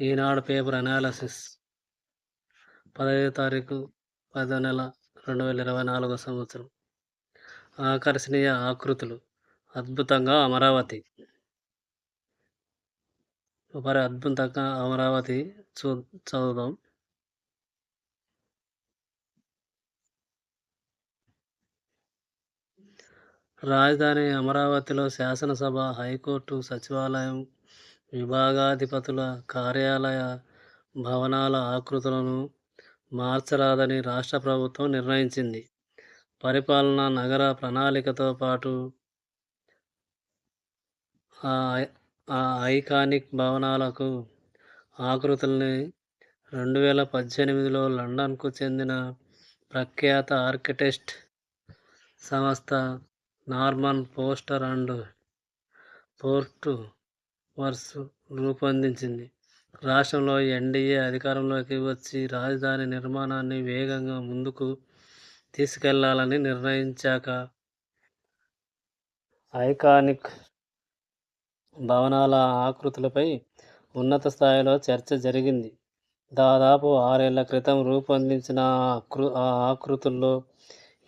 ఈనాడు paper analysis 15వ తారీఖు 10వ నెల 2024 సంవత్సరం. ఆకర్షణీయ ఆకృతులు అద్భుతంగా అమరావతి. అద్భుతంగా అమరావతి చదువుదాం. రాజధాని అమరావతిలో శాసనసభ, హైకోర్టు, సచివాలయం, విభాగాధిపతుల కార్యాలయ భవనాల ఆకృతులను మార్చరాదని రాష్ట్ర ప్రభుత్వం నిర్ణయించింది. పరిపాలన, నగర ప్రణాళికతో పాటు ఆ ఐకానిక్ భవనాలకు ఆకృతుల్ని 2018లో లండన్కు చెందిన ప్రఖ్యాత ఆర్కిటెక్ట్ సంస్థ Norman Foster and Partners రూపొందించింది. రాష్ట్రంలో ఎన్డీఏ అధికారంలోకి వచ్చి రాజధాని నిర్మాణాన్ని వేగంగా ముందుకు తీసుకెళ్లాలని నిర్ణయించాక ఐకానిక్ భవనాల ఆకృతులపై ఉన్నత స్థాయిలో చర్చ జరిగింది. దాదాపు 6 ఏళ్ల క్రితం రూపొందించిన ఆ ఆకృతుల్లో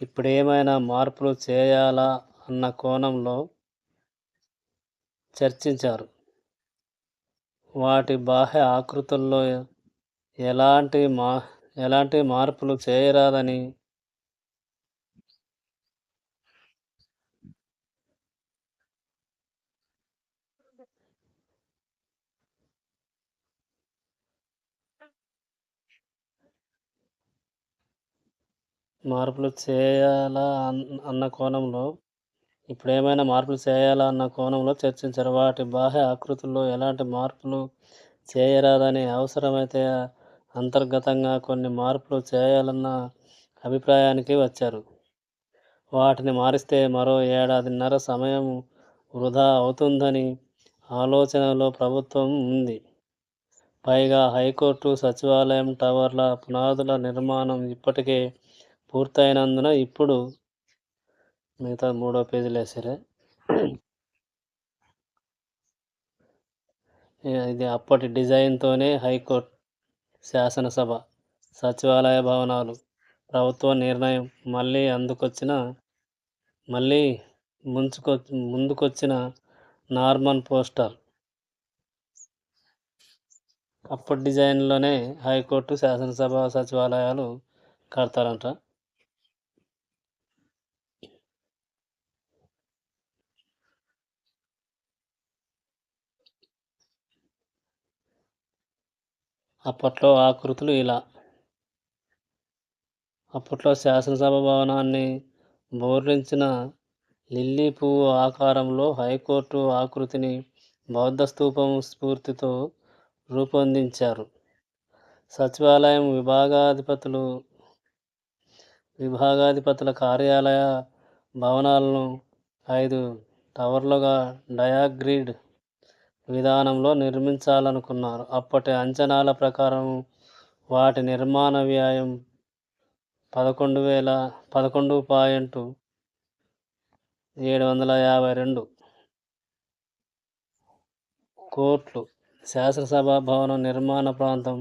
ఇప్పుడేమైనా మార్పులు చేయాలా అన్న కోణంలో చర్చించారు. వాటి బాహ్య ఆకృతుల్లో ఎలాంటి మార్పులు చేయరాదని ఇప్పుడేమైనా మార్పులు చేయాలా అన్న కోణంలో చర్చించారు. వాటి బాహ్య ఆకృతుల్లో ఎలాంటి మార్పులు చేయరాదని, అవసరమైతే అంతర్గతంగా కొన్ని మార్పులు చేయాలన్న అభిప్రాయానికి వచ్చారు. వాటిని మారిస్తే మరో ఏడాదిన్నర సమయం వృధా అవుతుందని ఆలోచనలో ప్రభుత్వం ఉంది. పైగా హైకోర్టు, సచివాలయం టవర్ల పునాదుల నిర్మాణం ఇప్పటికే పూర్తయినందున ఇప్పుడు మిగతా 3వ పేజీలో వేసారే ఇది అప్పటి డిజైన్తోనే హైకోర్టు, శాసనసభ, సచివాలయ భవనాలు. ప్రభుత్వ నిర్ణయం మళ్ళీ ముందుకొచ్చిన నార్మన్ ఫోస్టర్ అప్పటి డిజైన్లోనే హైకోర్టు, శాసనసభ, సచివాలయాలు కడతారంట. అప్పట్లో ఆకృతులు ఇలా. అప్పట్లో శాసనసభ భవనాన్ని బోర్లించిన లిల్లీ పువ్వు ఆకారంలో, హైకోర్టు ఆకృతిని బౌద్ధ స్తూపం స్ఫూర్తితో రూపొందించారు. సచివాలయం విభాగాధిపతుల కార్యాలయ భవనాలను 5 టవర్లుగా డయాగ్రిడ్ విధానంలో నిర్మించాలనుకున్నారు. అప్పటి అంచనాల ప్రకారం వాటి నిర్మాణ వ్యయం 11,752 కోట్లు. శాసనసభ భవనం నిర్మాణ ప్రాంతం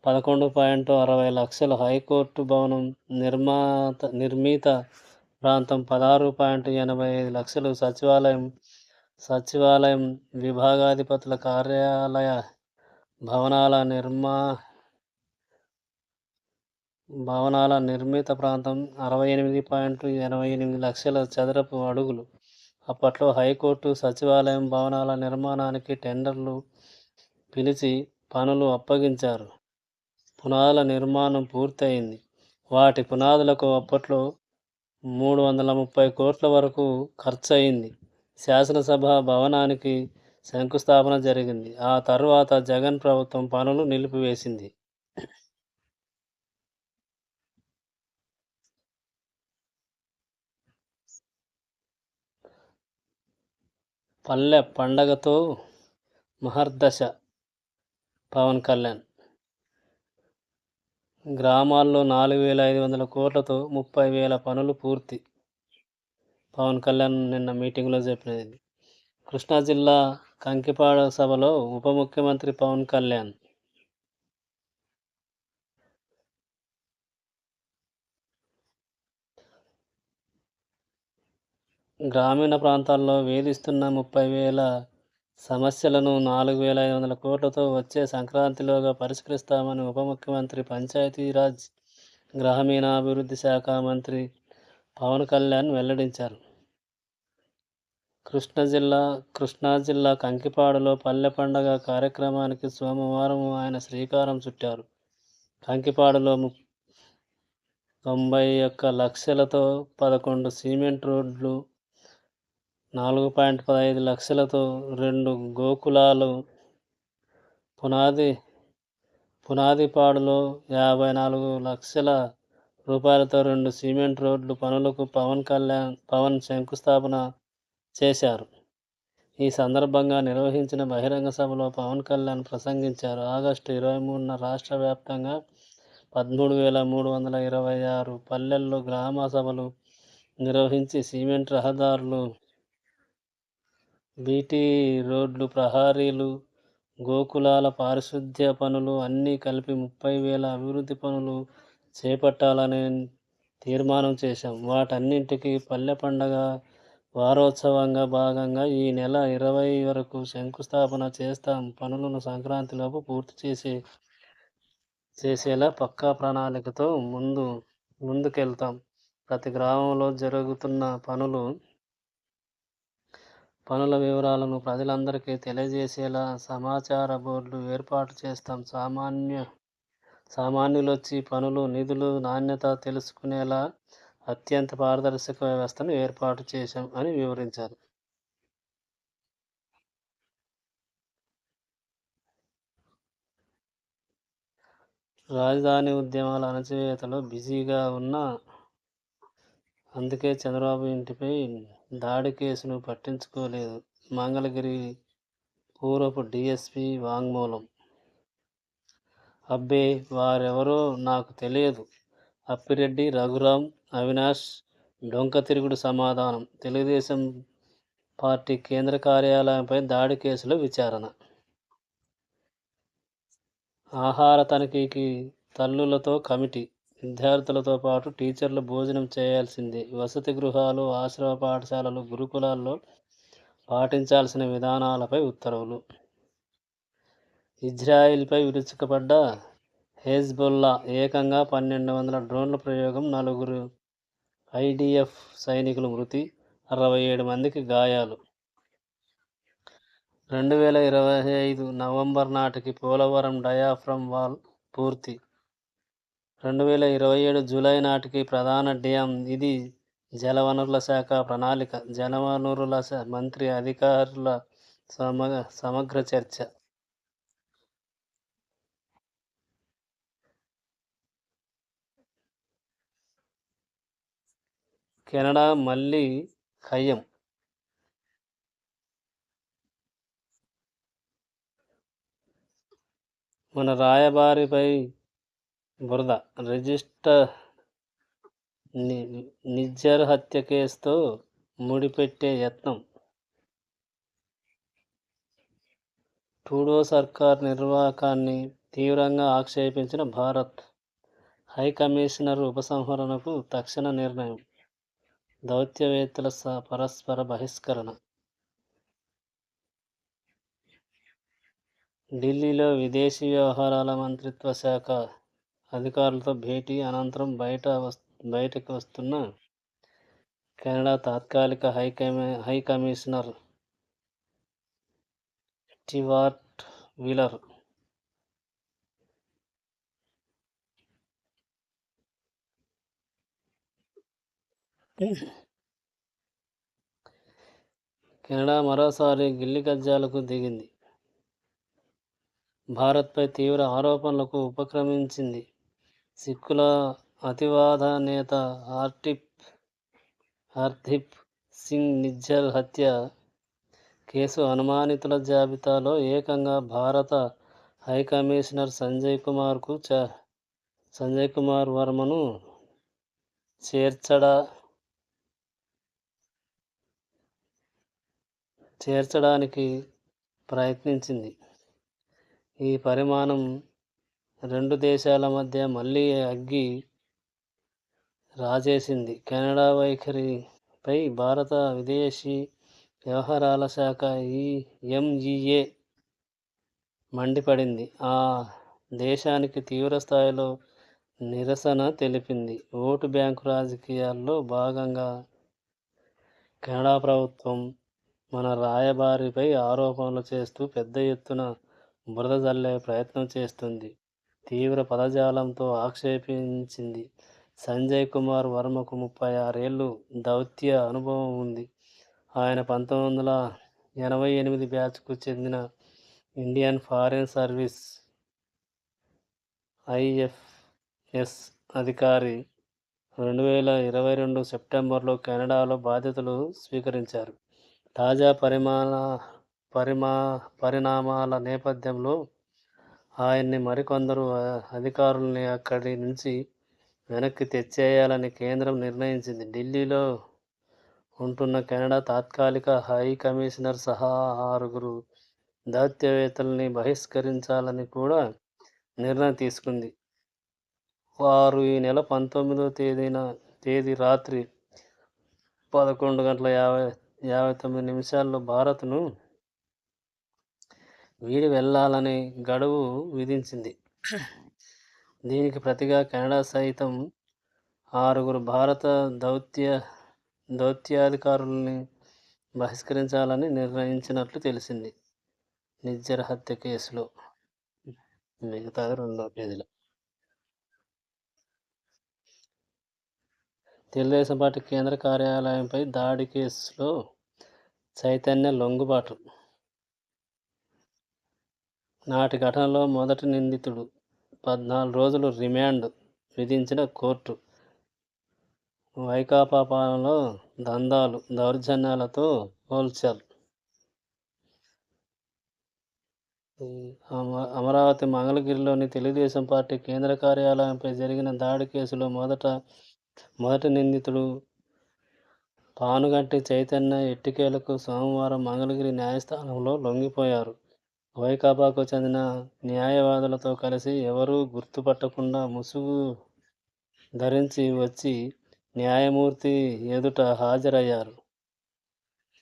11,60 లక్షలు. హైకోర్టు భవనం నిర్మిత ప్రాంతం 16,85 లక్షలు. సచివాలయం విభాగాధిపతుల కార్యాలయ భవనాల నిర్మిత ప్రాంతం 68,88 లక్షల చదరపు అడుగులు. అప్పట్లో హైకోర్టు, సచివాలయం భవనాల నిర్మాణానికి టెండర్లు పిలిచి పనులు అప్పగించారు. పునాదుల నిర్మాణం పూర్తయింది. వాటి పునాదులకు అప్పట్లో 330 కోట్ల వరకు ఖర్చయింది. శాసనసభ భవనానికి శంకుస్థాపన జరిగింది. ఆ తర్వాత జగన్ ప్రభుత్వం పనులు నిలిపివేసింది. పల్లె పండగతో మహర్దశ. పవన్ కళ్యాణ్ గ్రామాల్లో 4,500 కోట్లతో 30,000 పనులు పూర్తి. పవన్ కళ్యాణ్ నిన్న మీటింగ్లో చెప్పినది. కృష్ణా జిల్లా కంకిపాడ సభలో ఉప ముఖ్యమంత్రి పవన్ కళ్యాణ్ గ్రామీణ ప్రాంతాల్లో వేధిస్తున్న 30,000 సమస్యలను 4,500 కోట్లతో వచ్చే సంక్రాంతిలోగా పరిష్కరిస్తామని ఉప ముఖ్యమంత్రి, పంచాయతీరాజ్, గ్రామీణాభివృద్ధి శాఖ మంత్రి పవన్ కళ్యాణ్ వెల్లడించారు. కృష్ణా జిల్లా కంకిపాడులో పల్లె పండగ కార్యక్రమానికి సోమవారం ఆయన శ్రీకారం చుట్టారు. కంకిపాడులో 91 లక్షలతో 11 సిమెంట్ రోడ్లు, 4.15 లక్షలతో 2 గోకులాలు, పునాదిపాడులో 54 లక్షల రూపాయలతో 2 సిమెంట్ రోడ్లు పనులకు పవన్ శంకుస్థాపన చేశారు. ఈ సందర్భంగా నిర్వహించిన బహిరంగ సభలో పవన్ కళ్యాణ్ ప్రసంగించారు. ఆగస్టు 23న రాష్ట్ర వ్యాప్తంగా 13,326 పల్లెల్లో గ్రామ సభలు నిర్వహించి సిమెంట్ రహదారులు, బీటీ రోడ్లు, ప్రహరీలు, గోకులాల పారిశుద్ధ్య పనులు అన్నీ కలిపి 30,000 అభివృద్ధి పనులు చేపట్టాలని తీర్మానం చేశాం. వాటన్నింటికీ పల్లె పండగ వారోత్సవంగా భాగంగా ఈ నెల 20 వరకు శంకుస్థాపన చేస్తాం. పనులను సంక్రాంతిలోపు పూర్తి చేసేలా పక్కా ప్రణాళికతో ముందుకెళ్తాం. ప్రతి గ్రామంలో జరుగుతున్న పనుల వివరాలను ప్రజలందరికీ తెలియజేసేలా సమాచార బోర్డులు ఏర్పాటు చేస్తాం. సామాన్యులొచ్చి పనులు, నిధులు నాణ్యత తెలుసుకునేలా అత్యంత పారదర్శక వ్యవస్థను ఏర్పాటు చేశాం అని వివరించారు. రాజధాని ఉద్యమాల అణచివేతలో బిజీగా ఉన్న అందుకే చంద్రబాబు ఇంటిపై దాడి కేసును పట్టించుకోలేదు. మంగళగిరి పూర్వపు డీఎస్పీ వాంగ్మూలం. అబ్బే, వారెవరో నాకు తెలియదు. అప్పిరెడ్డి రఘురాం, అవినాష్ డొంక తిరుగుడు సమాధానం. తెలుగుదేశం పార్టీ కేంద్ర కార్యాలయంపై దాడి కేసులో విచారణ. ఆహార తనిఖీకి తల్లులతో కమిటీ. విద్యార్థులతో పాటు టీచర్లు భోజనం చేయాల్సిందే. వసతి గృహాలు, ఆశ్రమ పాఠశాలలు, గురుకులాల్లో పాటించాల్సిన విధానాలపై ఉత్తర్వులు. ఇజ్రాయిల్పై విరుచుకుపడ్డ హెజ్బొల్లా. ఏకంగా 1,200 డ్రోన్ల ప్రయోగం. 4 ఐడిఎఫ్ సైనికులు మృతి, 67 మందికి గాయాలు. 2025 నవంబర్ నాటికి పోలవరం డయాఫ్రమ్ వాల్ పూర్తి. 2027 జూలై నాటికి ప్రధాన డ్యాం. ఇది జలవనరుల శాఖ ప్రణాళిక. జలవనరుల మంత్రి అధికారుల సమగ్ర చర్చ. కెనడా మళ్లీ ఖయ్యం. మన రాయబారిపై బురద. నిజ్జర్ హత్య కేసుతో ముడిపెట్టే యత్నం. ట్రూడో సర్కార్ నిర్వాకాన్ని తీవ్రంగా ఆక్షేపించిన భారత్. హైకమిషనర్ ఉపసంహరణకు తక్షణ నిర్ణయం. దౌత్యవేత్తల పరస్పర బహిష్కరణ. ఢిల్లీలో విదేశీ వ్యవహారాల మంత్రిత్వ శాఖ అధికారులతో భేటీ. అనంతరం బయటకు వస్తున్న కెనడా తాత్కాలిక హైకమిషనర్ స్టీవార్ట్ వీలర్. కెనడా మరోసారి గిల్లి కజ్జాలకు దిగింది. భారత్పై తీవ్ర ఆరోపణలకు ఉపక్రమించింది. సిక్కుల అతివాద నేత హర్దీప్ సింగ్ నిజ్జర్ హత్య కేసు అనుమానితుల జాబితాలో ఏకంగా భారత హైకమిషనర్ సంజయ్ కుమార్ వర్మను చేర్చడానికి ప్రయత్నించింది. ఈ పరిమాణం రెండు దేశాల మధ్య మళ్లీ అగ్గి రాజేసింది. కెనడా వైఖరి పై భారత విదేశీ వ్యవహారాల శాఖ ఎంఈఏ మండిపడింది. ఆ దేశానికి తీవ్రస్థాయిలో నిరసన తెలిపింది. ఓటు బ్యాంకు రాజకీయాల్లో భాగంగా కెనడా ప్రభుత్వం మన రాయబారిపై ఆరోపణలు చేస్తూ పెద్ద ఎత్తున బురద జల్లే ప్రయత్నం చేస్తుంది. తీవ్ర పదజాలంతో ఆక్షేపించింది. సంజయ్ కుమార్ వర్మకు 36 ఏళ్లు దౌత్య అనుభవం ఉంది. ఆయన 1988 బ్యాచ్కు చెందిన ఇండియన్ ఫారిన్ సర్వీస్ ఐఎఫ్ఎస్ అధికారి. 2022 సెప్టెంబర్లో కెనడాలో బాధ్యతలు స్వీకరించారు. తాజా పరిణామాల నేపథ్యంలో ఆయన్ని మరికొందరు అధికారుల్ని అక్కడి నుంచి వెనక్కి తెచ్చేయాలని కేంద్రం నిర్ణయించింది. ఢిల్లీలో ఉంటున్న కెనడా తాత్కాలిక హై కమిషనర్ సహా 6 దౌత్యవేత్తల్ని బహిష్కరించాలని కూడా నిర్ణయం తీసుకుంది. వారు ఈ నెల 19వ తేదీ రాత్రి 11:59 భారత్ను వీడి వెళ్లాలని గడువు విధించింది. దీనికి ప్రతిగా కెనడా సైతం 6 భారత దౌత్యాధికారుల్ని బహిష్కరించాలని నిర్ణయించినట్లు తెలిసింది. నిజ్జర్ హత్య కేసులో. మిగతాది 2వ పేజీలో. తెలుగుదేశం పార్టీ కేంద్ర కార్యాలయంపై దాడి కేసులో చైతన్య లొంగుబాటు. నాటి ఘటనలో మొదటి నిందితుడు 14 రోజులు రిమాండ్ విధించిన కోర్టు. వైకాపా పాలనలో దందాలు, దౌర్జన్యాలతో హోల్సేల్. అమరావతి మంగళగిరిలోని తెలుగుదేశం పార్టీ కేంద్ర కార్యాలయంపై జరిగిన దాడి కేసులో మొదటి నిందితుడు పానుగంటి చైతన్య ఎట్టికేలకు సోమవారం మంగళగిరి న్యాయస్థానంలో లొంగిపోయారు. వైకాపాకు చెందిన న్యాయవాదులతో కలిసి ఎవరూ గుర్తుపట్టకుండా ముసుగు ధరించి వచ్చి న్యాయమూర్తి ఎదుట హాజరయ్యారు.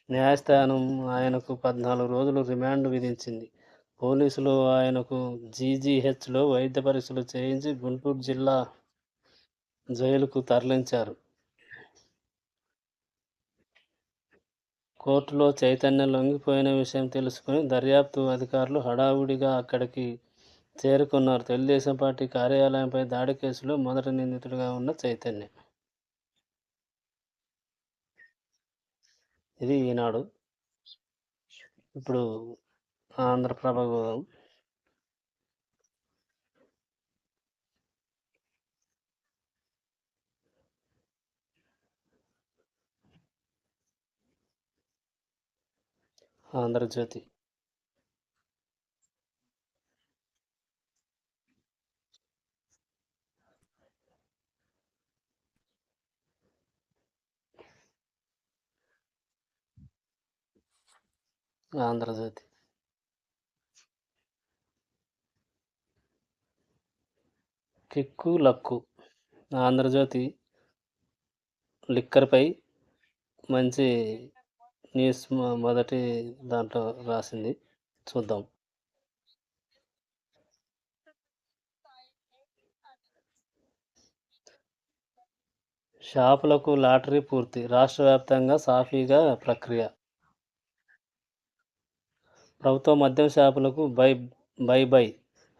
న్యాయస్థానం ఆయనకు 14 రోజులు రిమాండ్ విధించింది. పోలీసులు ఆయనకు జీజీహెచ్లో వైద్య పరీక్షలు చేయించి గుంటూరు జిల్లా జైలుకు తరలించారు. కోర్టులో చైతన్య లొంగిపోయిన విషయం తెలుసుకుని దర్యాప్తు అధికారులు హడావుడిగా అక్కడికి చేరుకున్నారు. తెలుగుదేశం పార్టీ కార్యాలయంపై దాడి కేసులో మొదటి నిందితుడిగా ఉన్న చైతన్య. ఇది ఈనాడు. ఇప్పుడు ఆంధ్రప్రభ. ఆంధ్రజ్యోతి. ఆంధ్రజ్యోతి. Kick luck. ఆంధ్రజ్యోతి లిక్కర్పై మంచి న్యూస్ మొదటి దాంట్లో రాసింది. చూద్దాం. షాపులకు లాటరీ పూర్తి. రాష్ట్ర వ్యాప్తంగా సాఫీగా ప్రక్రియ. ప్రభుత్వ మద్యం షాపులకు బై.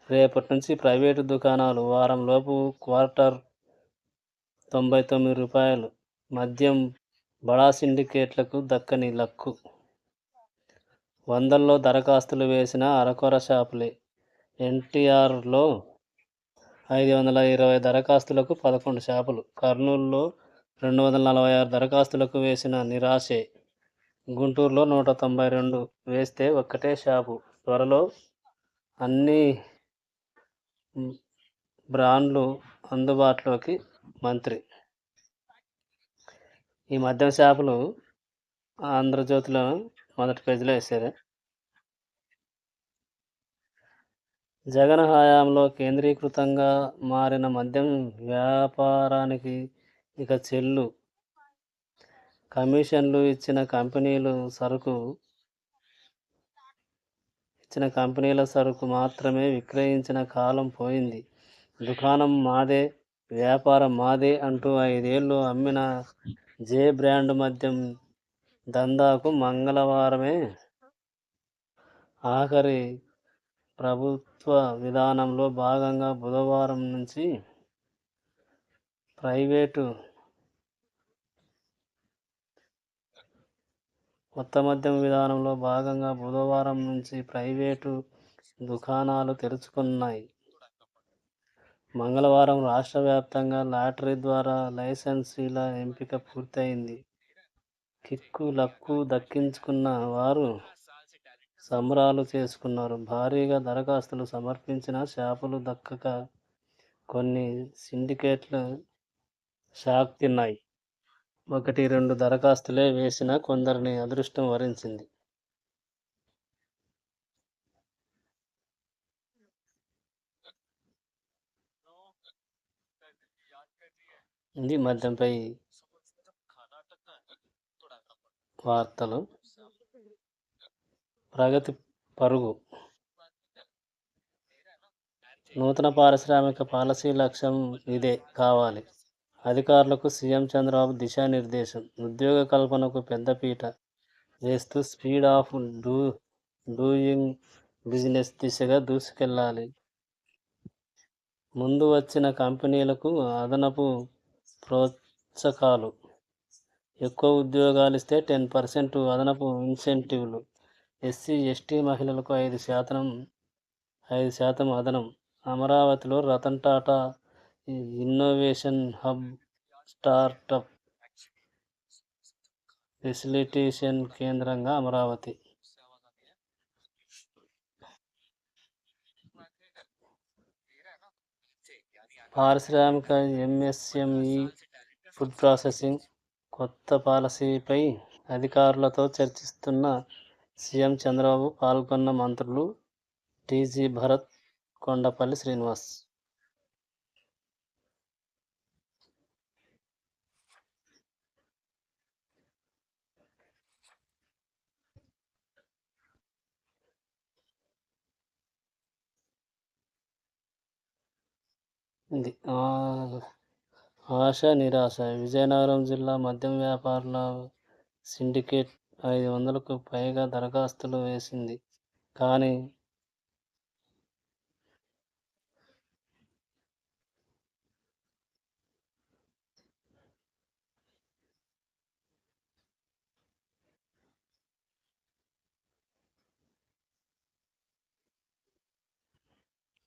రేపటి నుంచి ప్రైవేటు దుకాణాలు. వారంలోపు క్వార్టర్ రూ. 99. మద్యం బడా సిండికేట్లకు దక్కని లక్కు. వందల్లో దరఖాస్తులు వేసిన అరకొర షాపులే. ఎన్టీఆర్లో 520 దరఖాస్తులకు 11 షాపులు. కర్నూలులో 246 దరఖాస్తులకు వేసిన నిరాశే. గుంటూరులో 192 వేస్తే ఒక్కటే షాపు. త్వరలో అన్ని బ్రాండ్లు అందుబాటులోకి. మంత్రి. ఈ మద్యం షాపులు ఆంధ్రజ్యోతిలో మొదటి పేజీలో వేసారు. జగన్ హయాంలో కేంద్రీకృతంగా మారిన మద్యం వ్యాపారానికి ఇక చెల్లు కమిషన్లు ఇచ్చిన కంపెనీల సరుకు మాత్రమే విక్రయించిన కాలం పోయింది. దుకాణం మాదే, వ్యాపారం మాదే అంటూ 5 ఏళ్లు అమ్మిన జే బ్రాండ్ మద్యం దందాకు మంగళవారమే ఆఖరి. ప్రభుత్వ విధానంలో భాగంగా బుధవారం నుంచి ప్రైవేటు దుకాణాలు తెరుచుకున్నాయి. మంగళవారం రాష్ట్ర వ్యాప్తంగా లాటరీ ద్వారా లైసెన్సీల ఎంపిక పూర్తయింది. కిక్కు లక్కు దక్కించుకున్న వారు సంబరాలు చేసుకున్నారు. భారీగా దరఖాస్తులు సమర్పించిన షాపులు దక్కక కొన్ని సిండికేట్లు షాక్ తిన్నాయి. 1-2 దరఖాస్తులే వేసినా కొందరిని అదృష్టం వరించింది. ఇది మద్యంపై వార్తలు. ప్రగతి పరుగు. నూతన పారిశ్రామిక పాలసీ లక్ష్యం ఇదే కావాలి. అధికారులకు సీఎం చంద్రబాబు దిశానిర్దేశం. ఉద్యోగ కల్పనకు పెద్దపీట వేస్తూ స్పీడ్ ఆఫ్ డూయింగ్ బిజినెస్ దిశగా దూసుకెళ్లాలి. ముందు వచ్చిన కంపెనీలకు అదనపు ప్రోత్సాహకాలు. ఎక్కువ ఉద్యోగాలిస్తే 10% అదనపు ఇన్సెంటివ్లు. ఎస్సీ, ఎస్టీ మహిళలకు 5% అదనం. అమరావతిలో Ratan Tata innovation hub, startup facilitation కేంద్రంగా అమరావతి. పారిశ్రామిక, ఎంఎస్ఎంఈ, ఫుడ్ ప్రాసెసింగ్ కొత్త పాలసీపై అధికారులతో చర్చిస్తున్న సీఎం చంద్రబాబు పాల్గొన్న మంత్రులు టీజీ భరత్, కొండపల్లి శ్రీనివాస్. ఇది ఆశ నిరాశ. విజయనగరం జిల్లా మద్యం వ్యాపారుల సిండికేట్ 500కు పైగా దరఖాస్తులు వేసింది. కానీ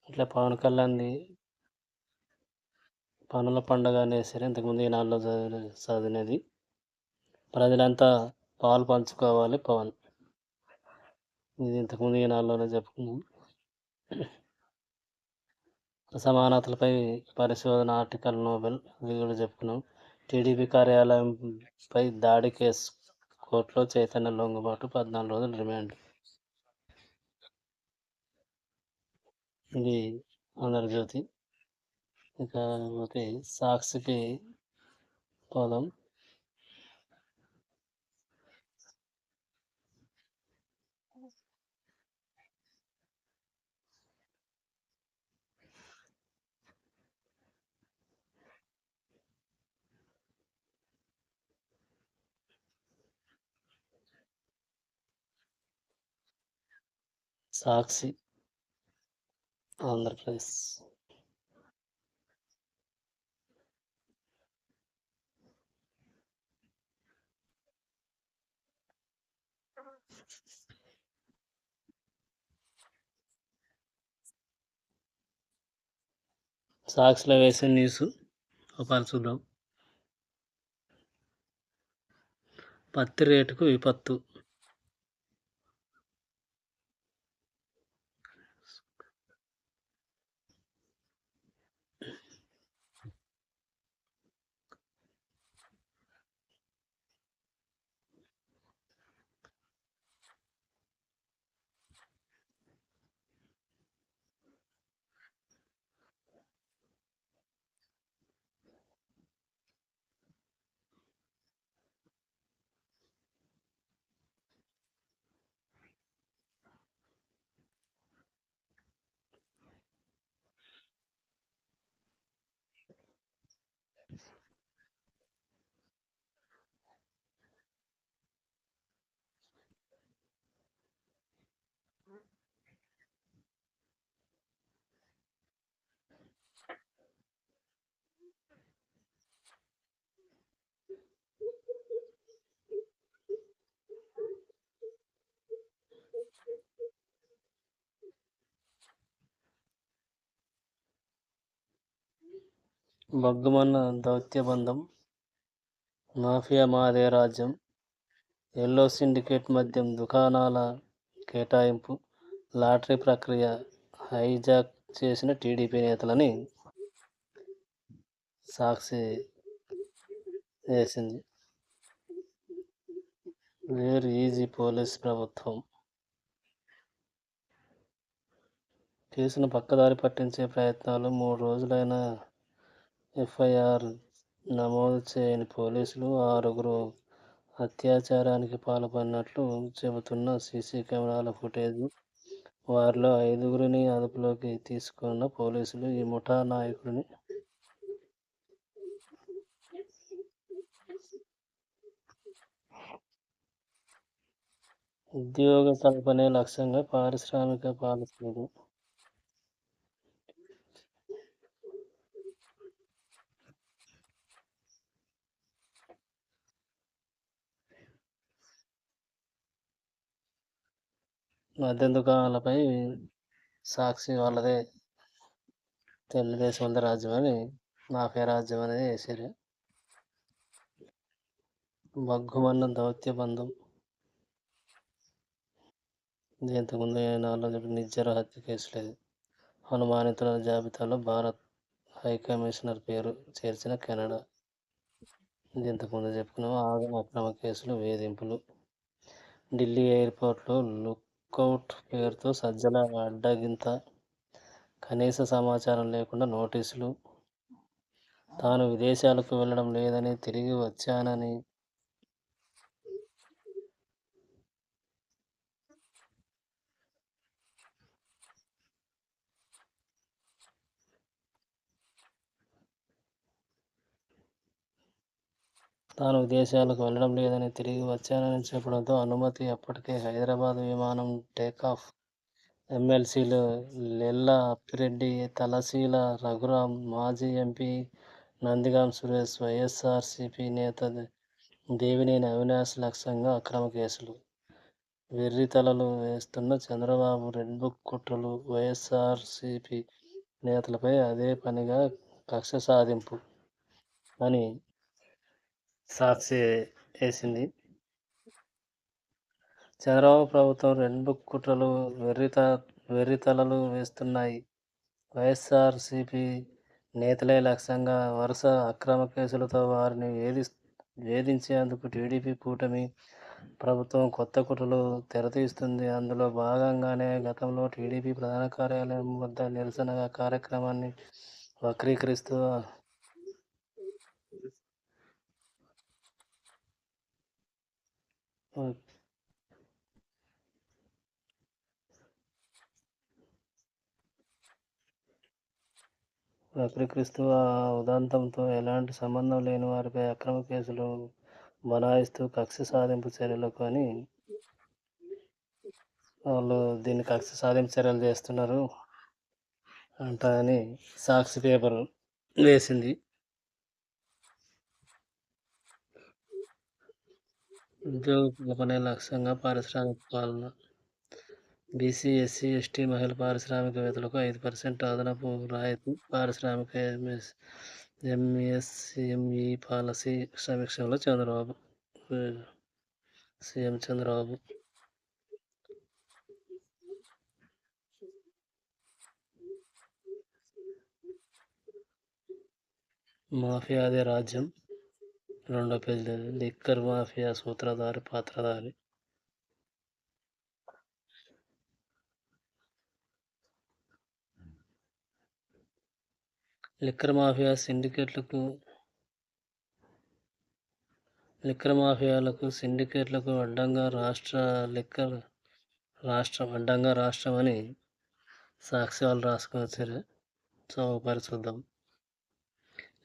ఇట్లా పవన్ కళ్యాణ్ది పనుల పండుగ అనేసి ఇంతకుముందు ఈనాడులో చదివినది. ప్రజలంతా పాలు పంచుకోవాలి పవన్. ఇది ఇంతకుముందు ఈనాడులోనే చెప్పుకున్నాం. అసమానతలపై పరిశోధన ఆర్టికల్ నోబెల్, అది కూడా చెప్పుకున్నాం. టీడీపీ కార్యాలయంపై దాడి కేసు కోర్టులో చైతన్య లొంగుబాటు, 14 రోజులు రిమాండ్. ఇది ఆంధ్రజ్యోతి. ఇక సాక్షికి పోదాం. సాక్షి ఆంధ్రప్రదేశ్. సాక్షిలో వేసే న్యూస్ ఒకసారి చూద్దాం. పత్తి రేటుకు విపత్తు. బగ్గుమన్న దౌత్యబంధం, మాఫియా మాదే రాజ్యం, ఎల్లో సిండికేట్ మద్యం దుకాణాల కేటాయింపు, లాటరీ ప్రక్రియ హైజాక్ చేసిన టీడీపీ నేతలని సాక్షి వేసింది. వేర్ ఈజీ పోలీస్ ప్రభుత్వం కేసును పక్కదారి పట్టించే ప్రయత్నాలు 3 రోజులైనా ఎఫ్ఐఆర్ నమోదు చేయని పోలీసులు 6గురు అత్యాచారానికి పాల్పడినట్లు చెబుతున్న సీసీ కెమెరాల ఫుటేజ్, వారిలో 5గురిని అదుపులోకి తీసుకున్న పోలీసులు ఈ ముఠా నాయకుడిని ఉద్యోగ కల్పనే లక్ష్యంగా పారిశ్రామిక పాలసీలు మద్యం దుకాణాలపై సాక్షి వాళ్ళదే తెలుగుదేశం వంద రాజ్యం అని మాఫియా రాజ్యం అనేది వేసారు. బగ్గుమన్న దౌత్య బంధం, ఇది ఇంతకుముందు 4 నిర్జర హత్య కేసులేదు. అనుమానితుల జాబితాలో భారత్ హైకమిషనర్ పేరు చేర్చిన కెనడా, ఇది ఇంతకుముందు చెప్పుకున్నాము. అక్రమ కేసులు, వేధింపులు, ఢిల్లీ ఎయిర్పోర్ట్లో లుకౌట్ పేరుతో సజ్జల అడ్డగింత, కనీస సమాచారం లేకుండా నోటీసులు, తాను విదేశాలకు వెళ్ళడం లేదని తిరిగి వచ్చానని తిరిగి వచ్చానని చెప్పడంతో అనుమతి అప్పటికే హైదరాబాద్ విమానం టేకాఫ్. ఎమ్మెల్సీలు లెల్లా అప్పిరెడ్డి, తలశీల రఘురాం, మాజీ ఎంపీ నందిగాం సురేష్, వైఎస్ఆర్సీపీ నేత దేవినేని అవినాష్ లక్ష్యంగా అక్రమ కేసులు. వెర్రితలలు వేస్తున్న చంద్రబాబు రెడ్ బుక్ కుట్రలు, వైఎస్ఆర్సీపీ నేతలపై అదే పనిగా కక్ష సాధింపు అని సాక్షి వేసింది. చంద్రబాబు ప్రభుత్వం రెడ్ బుక్ కుట్రలు, వెర్రితలలు వేస్తున్నాయి. వైఎస్ఆర్సీపీ నేతలే లక్ష్యంగా వరుస అక్రమ కేసులతో వారిని వేధించేందుకు టీడీపీ కూటమి ప్రభుత్వం కొత్త కుట్రలు తెరతీస్తుంది. అందులో భాగంగానే గతంలో టీడీపీ ప్రధాన కార్యాలయం వద్ద నిరసన కార్యక్రమాన్ని వక్రీకరిస్తూ ఆ ఉదంతంతో ఎలాంటి సంబంధం లేని వారిపై అక్రమ కేసులు బనాయిస్తూ కక్ష సాధింపు చర్యలకు అని వాళ్ళు దీన్ని కక్ష సాధింపు చర్యలు చేస్తున్నారు అంటారని సాక్షి పేపర్ వేసింది. ఉద్యోగ కల్పనే లక్ష్యంగా పారిశ్రామిక పాలన, బీసీ, ఎస్సీ, ఎస్టీ మహిళా పారిశ్రామికవేత్తలకు 5% అదనపు రాయితీ, పారిశ్రామిక ఎంఎస్ఎంఈ పాలసీ సమీక్షలో సీఎం చంద్రబాబు. మాఫియాదే రాజ్యం, 2వ పేజీలో లిక్కర్ మాఫియా సూత్రధారి పాత్రధారి. లిక్కర్ మాఫియాలకు సిండికేట్లకు అడ్డంగా రాష్ట్రం అని సాక్షి వాళ్ళు రాసుకొచ్చారు. చూద్దాం.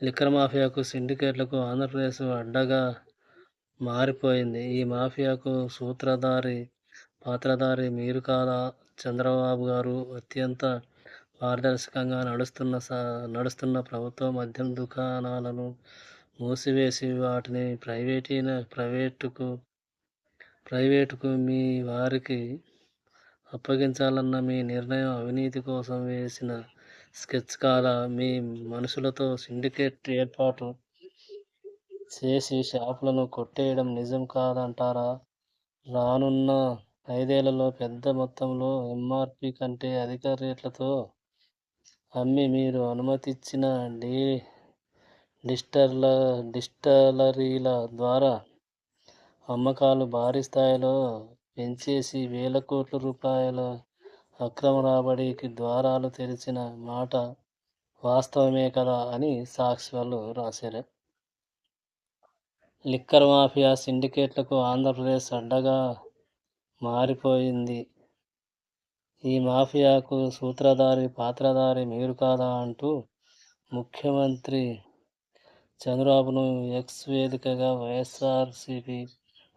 లిక్కర్ మాఫియాకు సిండికేట్లకు ఆంధ్రప్రదేశ్ అడ్డగా మారిపోయింది. ఈ మాఫియాకు పాత్రధారి మీరు కాదా? చంద్రబాబు గారు అత్యంత పారదర్శకంగా నడుస్తున్న ప్రభుత్వ మద్యం దుకాణాలను మూసివేసి వాటిని ప్రైవేటుకు మీ వారికి అప్పగించాలన్న మీ నిర్ణయం అవినీతి కోసం వేసిన స్కెచ్ కాదా? మీ మనుషులతో సిండికేట్ ఏర్పాటు చేసి షాపులను కొట్టేయడం నిజం కాదంటారా? రానున్న 5 ఏళ్లలో పెద్ద మొత్తంలో ఎంఆర్‌పీ కంటే అధిక రేట్లతో అమ్మి మీరు అనుమతిచ్చిన డిస్టర్ల డిస్టిలరీల ద్వారా అమ్మకాలు భారీ స్థాయిలో పెంచేసి వేల కోట్ల రూపాయల అక్రమ రాబడికి ద్వారాలు తెరిచిన మాట వాస్తవమే కదా అని సాక్షి వాళ్ళు రాశారు. లిక్కర్ మాఫియా సిండికేట్లకు ఆంధ్రప్రదేశ్ అడ్డగా మారిపోయింది. ఈ మాఫియాకు పాత్రధారి మీరు కాదా అంటూ ముఖ్యమంత్రి చంద్రబాబును ఎక్స్ వేదికగా వైఎస్ఆర్సీపీ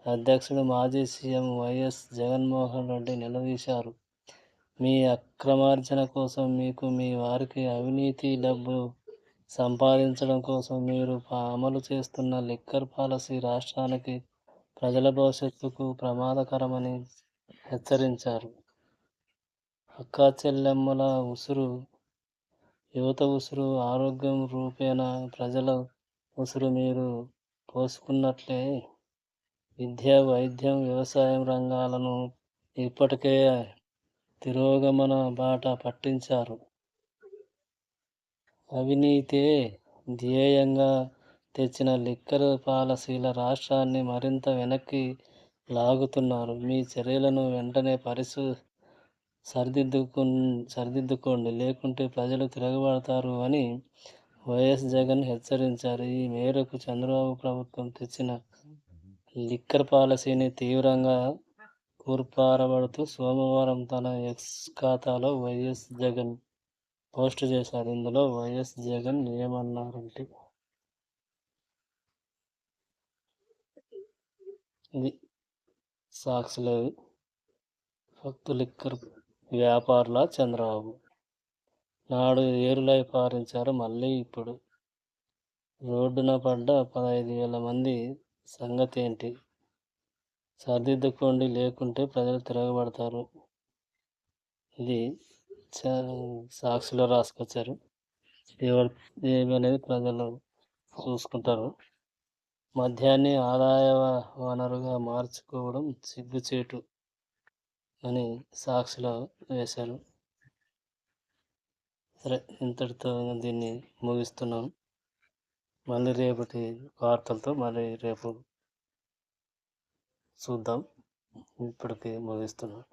అధ్యక్షుడు మాజీ సీఎం వైఎస్ జగన్మోహన్ రెడ్డి నిలదీశారు. మీ అక్రమార్జన కోసం మీకు మీ వారికి అవినీతి డబ్బు సంపాదించడం కోసం మీరు అమలు చేస్తున్న లిక్కర్ పాలసీ రాష్ట్రానికి ప్రజల భవిష్యత్తుకు ప్రమాదకరమని హెచ్చరించారు. అక్కాచెల్లెమ్మల ఉసురు, యువత ఉసురు, ఆరోగ్యం రూపేణా ప్రజల ఉసురు మీరు పోసుకున్నట్లే విద్య, వైద్యం, వ్యవసాయం రంగాలను ఇప్పటికే తిరోగమన బాట పట్టించారు. అవినీతే ధ్యేయంగా తెచ్చిన లిక్కర్ పాలసీల రాష్ట్రాన్ని మరింత వెనక్కి లాగుతున్నారు. మీ చర్యలను వెంటనే సరిదిద్దుకోండి, లేకుంటే ప్రజలు తిరగబడతారు అని వైఎస్ జగన్ హెచ్చరించారు. ఈ మేరకు చంద్రబాబు ప్రభుత్వం తెచ్చిన లిక్కర్ పాలసీని తీవ్రంగా తూర్పారబడుతూ సోమవారం తన ఎక్స్ ఖాతాలో వైఎస్ జగన్ పోస్టు చేశారు. ఇందులో వైఎస్ జగన్ ఏమన్నారంటే, ఇది సాక్షిలేదు. ఫక్తు లిక్కర్ వ్యాపారుల చంద్రబాబు నాడు ఏరులై పారించారు. మళ్ళీ ఇప్పుడు రోడ్డున పడ్డ 15,000 మంది సంగతేంటి? సరిదిద్దుకోండి, లేకుంటే ప్రజలు తిరగబడతారు. ఇది సాక్షిలో రాసుకొచ్చారు. ఏమనేది ప్రజలు చూసుకుంటారు. మద్యాన్ని ఆదాయ వనరుగా మార్చుకోవడం సిగ్గుచేటు అని సాక్షిలో వేశారు. సరే, ఇంతటితో దీన్ని ముగిస్తున్నాను. మళ్ళీ రేపటి వార్తలతో రేపు చూద్దాం. ఇప్పటికి ముగిస్తున్నాను.